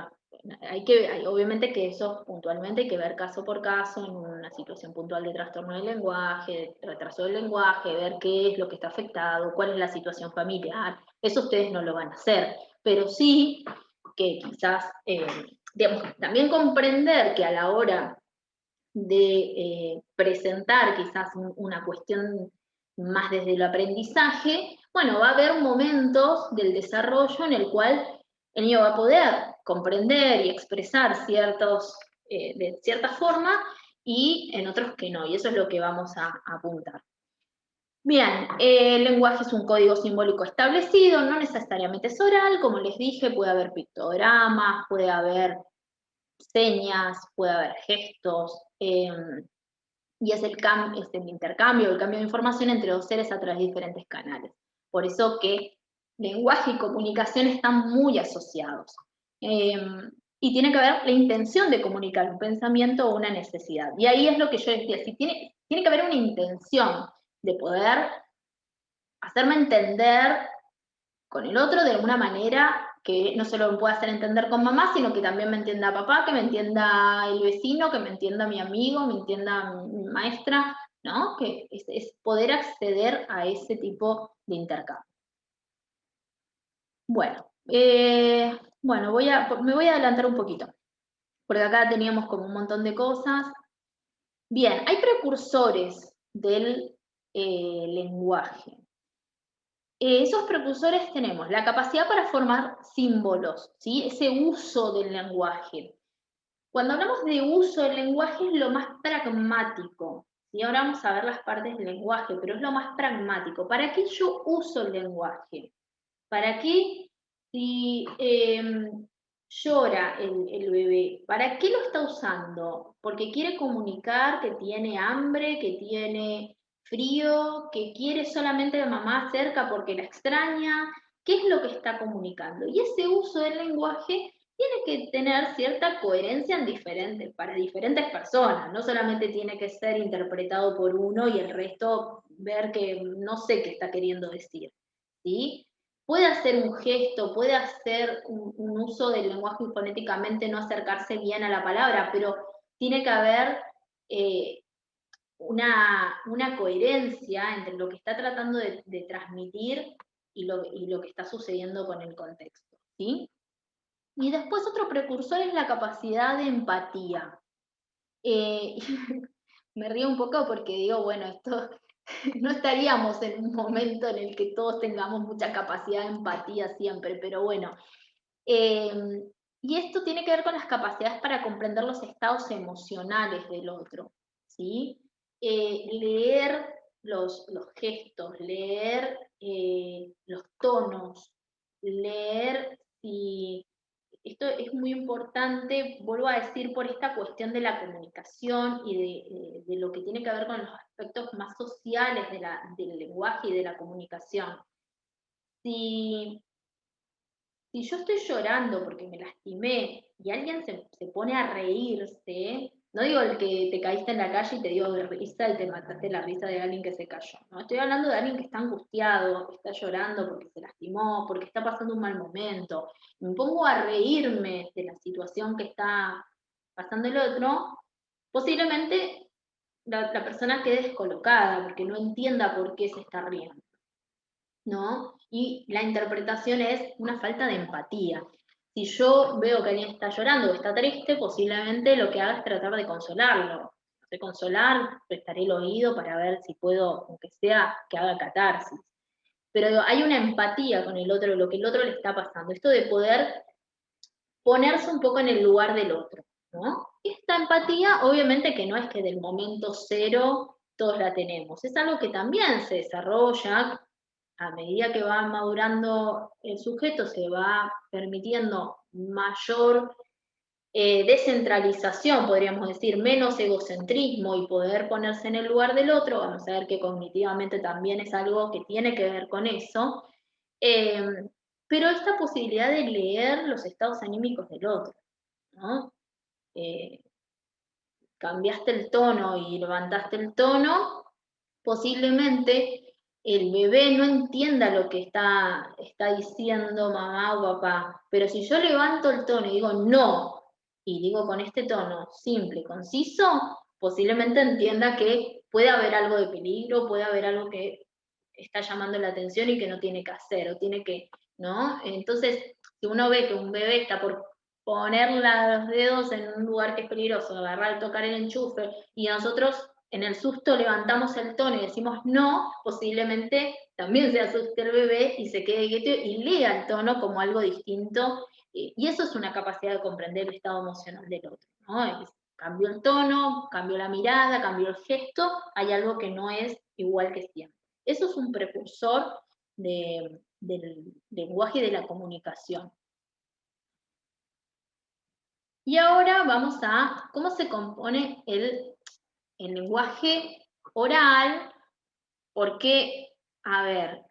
obviamente que eso puntualmente hay que ver caso por caso, en una situación puntual de trastorno del lenguaje, de retraso del lenguaje, ver qué es lo que está afectado, cuál es la situación familiar. Eso ustedes no lo van a hacer, pero sí que quizás, digamos, también comprender que a la hora de presentar quizás una cuestión más desde el aprendizaje, bueno, va a haber momentos del desarrollo en el cual el niño va a poder comprender y expresar de cierta forma y en otros que no, y eso es lo que vamos a apuntar. Bien, el lenguaje es un código simbólico establecido, no necesariamente es oral, como les dije, puede haber pictogramas, puede haber señas, puede haber gestos, y es el intercambio, el cambio de información entre dos seres a través de diferentes canales. Por eso que lenguaje y comunicación están muy asociados. Y tiene que haber la intención de comunicar un pensamiento o una necesidad. Y ahí es lo que yo decía, si tiene que haber una intención de poder hacerme entender con el otro de alguna manera que no solo me pueda hacer entender con mamá, sino que también me entienda papá, que me entienda el vecino, que me entienda mi amigo, me entienda mi maestra, ¿no? Que es poder acceder a ese tipo de intercambio. Bueno, me voy a adelantar un poquito, porque acá teníamos como un montón de cosas. Bien, hay precursores del lenguaje. Esos precursores tenemos la capacidad para formar símbolos, ¿sí? Ese uso del lenguaje. Cuando hablamos de uso del lenguaje es lo más pragmático, ¿sí? Ahora vamos a ver las partes del lenguaje, pero es lo más pragmático. ¿Para qué yo uso el lenguaje? ¿Para qué si llora el bebé? ¿Para qué lo está usando? ¿Porque quiere comunicar que tiene hambre, que tiene frío, que quiere solamente a mamá cerca porque la extraña? ¿Qué es lo que está comunicando? Y ese uso del lenguaje tiene que tener cierta coherencia para diferentes personas, no solamente tiene que ser interpretado por uno y el resto ver que no sé qué está queriendo decir, ¿sí? Puede hacer un gesto, puede hacer un uso del lenguaje y fonéticamente no acercarse bien a la palabra, pero tiene que haber eh, una coherencia entre lo que está tratando de transmitir y lo que está sucediendo con el contexto, ¿sí? Y después otro precursor es la capacidad de empatía. Eh, me río un poco porque digo, bueno, esto no estaríamos en un momento en el que todos tengamos mucha capacidad de empatía siempre, pero bueno. Eh, y esto tiene que ver con las capacidades para comprender los estados emocionales del otro, ¿sí? Leer los gestos, leer los tonos, leer si esto es muy importante, vuelvo a decir, por esta cuestión de la comunicación y de lo que tiene que ver con los aspectos más sociales del lenguaje y de la comunicación. Si, si yo estoy llorando porque me lastimé y alguien se pone a reírse, No digo el que te caíste en la calle y te dio risa y te mataste la risa de alguien que se cayó. No, estoy hablando de alguien que está angustiado, que está llorando porque se lastimó, porque está pasando un mal momento. Me pongo a reírme de la situación que está pasando el otro, posiblemente la persona quede descolocada porque no entienda por qué se está riendo, ¿no? Y la interpretación es una falta de empatía. Si yo veo que alguien está llorando o está triste, posiblemente lo que haga es tratar de consolarlo. De consolar, prestaré el oído para ver si puedo, aunque sea, que haga catarsis. Pero hay una empatía con el otro, lo que el otro le está pasando. Esto de poder ponerse un poco en el lugar del otro, ¿no? Esta empatía, obviamente que no es que del momento cero todos la tenemos, es algo que también se desarrolla a medida que va madurando el sujeto, se va permitiendo mayor descentralización, podríamos decir, menos egocentrismo y poder ponerse en el lugar del otro. Vamos a ver que cognitivamente también es algo que tiene que ver con eso. Eh, pero esta posibilidad de leer los estados anímicos del otro, ¿no? Eh, cambiaste el tono y levantaste el tono, posiblemente el bebé no entienda lo que está diciendo mamá o papá, pero si yo levanto el tono y digo no, y digo con este tono simple y conciso, posiblemente entienda que puede haber algo de peligro, puede haber algo que está llamando la atención y que no tiene que hacer, o tiene que, ¿no? Entonces, si uno ve que un bebé está por poner los dedos en un lugar que es peligroso, agarrar, tocar el enchufe, y nosotros en el susto levantamos el tono y decimos no, posiblemente también se asuste el bebé y se quede quieto y lea el tono como algo distinto. Y eso es una capacidad de comprender el estado emocional del otro, ¿no? Cambió el tono, cambió la mirada, cambió el gesto, hay algo que no es igual que siempre. Eso es un precursor del lenguaje y de la comunicación. Y ahora vamos a cómo se compone el lenguaje oral, porque, a ver,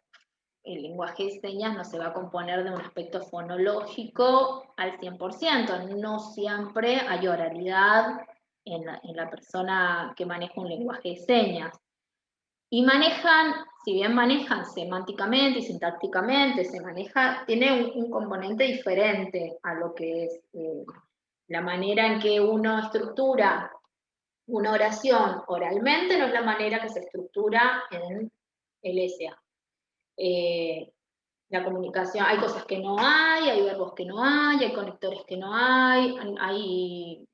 el lenguaje de señas no se va a componer de un aspecto fonológico al 100%, no siempre hay oralidad en la persona que maneja un lenguaje de señas. Y manejan, si bien manejan semánticamente y sintácticamente, tiene un componente diferente a lo que es la manera en que uno estructura una oración oralmente, no es la manera que se estructura en el SA. La comunicación, hay cosas que no hay verbos que no hay conectores que no hay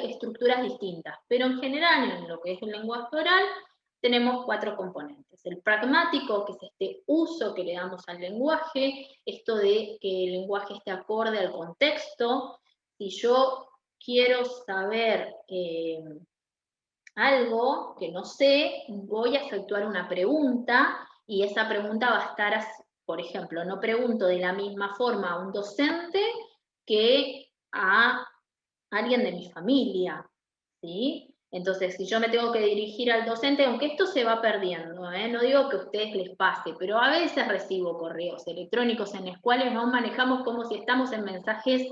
estructuras distintas, pero en general en lo que es el lenguaje oral tenemos 4 componentes. El pragmático, que es este uso que le damos al lenguaje, esto de que el lenguaje esté acorde al contexto. Si yo quiero saber algo que no sé, voy a efectuar una pregunta y esa pregunta va a estar, por ejemplo, no pregunto de la misma forma a un docente que a alguien de mi familia, ¿sí? Entonces, si yo me tengo que dirigir al docente, aunque esto se va perdiendo, no digo que a ustedes les pase, pero a veces recibo correos electrónicos en los cuales nos manejamos como si estamos en mensajes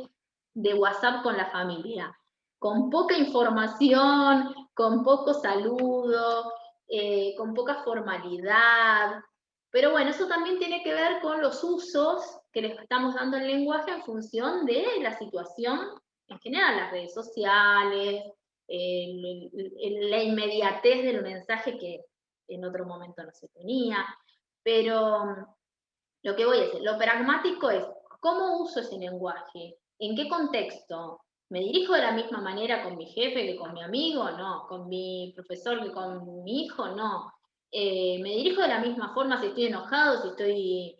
de WhatsApp con la familia, con poca información, con poco saludo, con poca formalidad. Pero bueno, eso también tiene que ver con los usos que le estamos dando al lenguaje en función de la situación en general, las redes sociales, la inmediatez del mensaje que en otro momento no se tenía. Pero lo que voy a decir, lo pragmático es, ¿cómo uso ese lenguaje? ¿En qué contexto? ¿Me dirijo de la misma manera con mi jefe que con mi amigo? No. ¿Con mi profesor que con mi hijo? No. ¿Me dirijo de la misma forma si estoy enojado, si estoy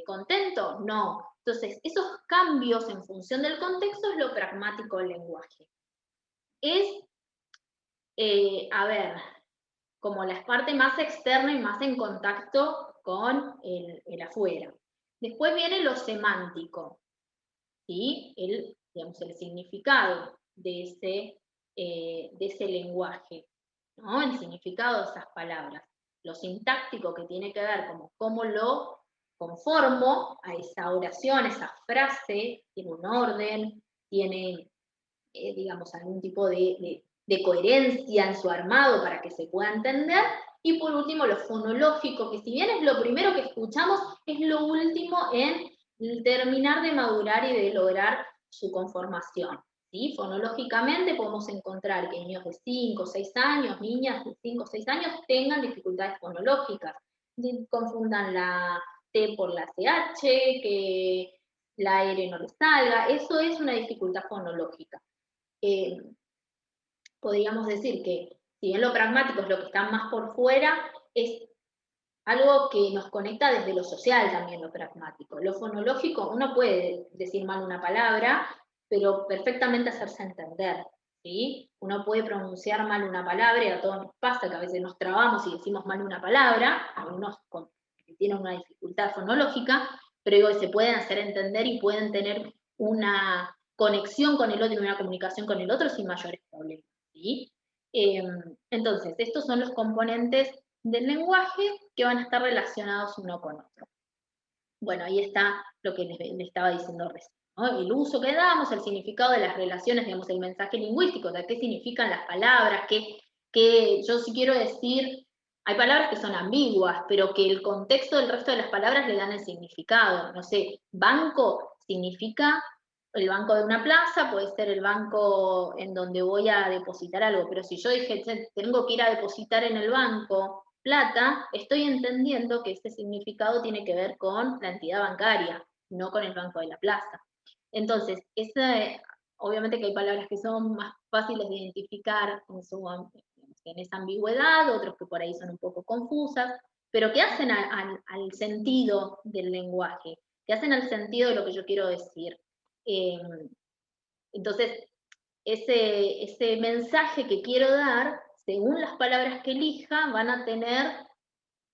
contento? No. Entonces, esos cambios en función del contexto es lo pragmático del lenguaje. Es, a ver, como la parte más externa y más en contacto con el afuera. Después viene lo semántico, ¿sí? Digamos, el significado de ese lenguaje, ¿no? El significado de esas palabras. Lo sintáctico, que tiene que ver como cómo lo conformo a esa oración, esa frase, tiene un orden, tiene digamos, algún tipo de coherencia en su armado para que se pueda entender. Y por último, lo fonológico, que si bien es lo primero que escuchamos, es lo último en terminar de madurar y de lograr su conformación. ¿Sí? Fonológicamente podemos encontrar que niños de 5 o 6 años, niñas de 5 o 6 años tengan dificultades fonológicas, confundan la T por la CH, que la R no les salga, eso es una dificultad fonológica. Podríamos decir que, si bien lo pragmático es lo que está más por fuera, es algo que nos conecta desde lo social también, lo pragmático. Lo fonológico, uno puede decir mal una palabra, pero perfectamente hacerse entender, ¿sí? Uno puede pronunciar mal una palabra, y a todos nos pasa que a veces nos trabamos y decimos mal una palabra, algunos que tienen una dificultad fonológica, pero digo, se pueden hacer entender y pueden tener una conexión con el otro y una comunicación con el otro sin mayores problemas, ¿sí? Entonces, estos son los componentes del lenguaje que van a estar relacionados uno con otro. Bueno, ahí está lo que les estaba diciendo recién, ¿no? El uso que damos, el significado de las relaciones, digamos, el mensaje lingüístico, de qué significan las palabras, que yo sí quiero decir, hay palabras que son ambiguas, pero que el contexto del resto de las palabras le dan el significado. No sé, banco significa el banco de una plaza, puede ser el banco en donde voy a depositar algo, pero si yo dije, tengo que ir a depositar en el banco plata, estoy entendiendo que ese significado tiene que ver con la entidad bancaria, no con el banco de la plaza. Entonces, obviamente que hay palabras que son más fáciles de identificar en esa ambigüedad, otros que por ahí son un poco confusas, pero que hacen al sentido del lenguaje, que hacen al sentido de lo que yo quiero decir. Entonces, ese mensaje que quiero dar, según las palabras que elija, van a tener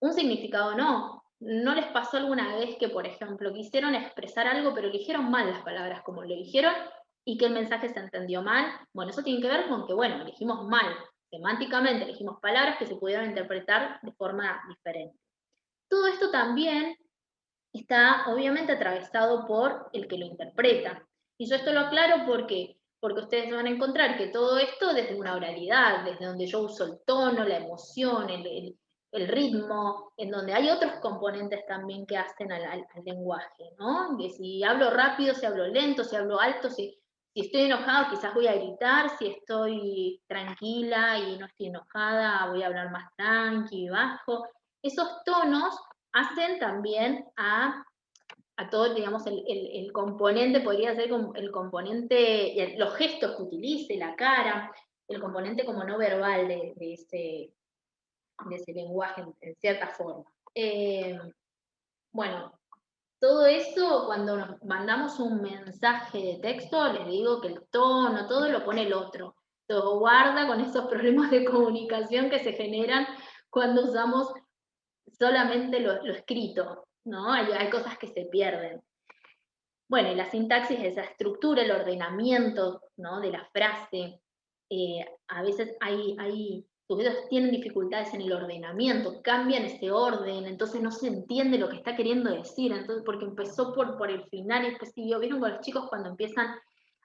un significado o no. ¿No les pasó alguna vez que, por ejemplo, quisieron expresar algo, pero eligieron mal las palabras como lo eligieron y que el mensaje se entendió mal? Bueno, eso tiene que ver con que, bueno, elegimos mal, semánticamente elegimos palabras que se pudieron interpretar de forma diferente. Todo esto también está obviamente atravesado por el que lo interpreta. Y yo esto lo aclaro porque ustedes van a encontrar que todo esto desde una oralidad, desde donde yo uso el tono, la emoción, el ritmo, en donde hay otros componentes también que hacen al lenguaje, ¿no? Que si hablo rápido, si hablo lento, si hablo alto, si estoy enojado quizás voy a gritar, si estoy tranquila y no estoy enojada voy a hablar más tranqui, bajo. Esos tonos hacen también a todo, digamos, el componente, podría ser como el componente, los gestos que utilice, la cara, el componente como no verbal de ese lenguaje en cierta forma. Bueno, todo eso, cuando nos mandamos un mensaje de texto, les digo que el tono, todo lo pone el otro. Todo guarda con esos problemas de comunicación que se generan cuando usamos solamente lo escrito, ¿no? Hay cosas que se pierden. Bueno, y la sintaxis es esa estructura, el ordenamiento, ¿no? De la frase. A veces hay sujetos tienen dificultades en el ordenamiento, cambian ese orden, entonces no se entiende lo que está queriendo decir, entonces, porque empezó por el final y después siguió. ¿Vieron con los chicos cuando empiezan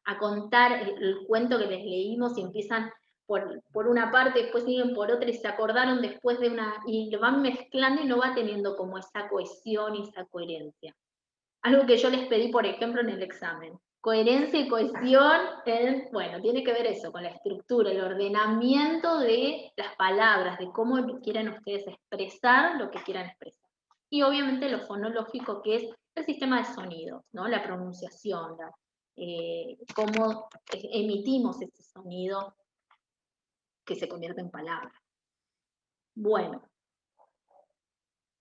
a contar el cuento que les leímos y empiezan por una parte, después siguen por otra y se acordaron después de y lo van mezclando y no va teniendo como esa cohesión y esa coherencia? Algo que yo les pedí, por ejemplo, en el examen. Coherencia y cohesión, bueno, tiene que ver eso, con la estructura, el ordenamiento de las palabras, de cómo quieran ustedes expresar lo que quieran expresar. Y obviamente lo fonológico, que es el sistema de sonidos, ¿no? La pronunciación, cómo emitimos ese sonido que se convierte en palabra. Bueno,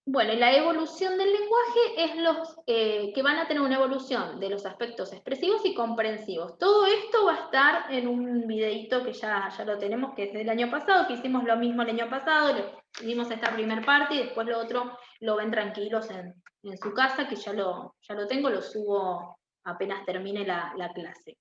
y la evolución del lenguaje es que van a tener una evolución de los aspectos expresivos y comprensivos. Todo esto va a estar en un videito que ya lo tenemos, que es del año pasado, que hicimos lo mismo el año pasado, hicimos esta primera parte y después lo otro lo ven tranquilos en su casa, que ya lo tengo, lo subo apenas termine la clase.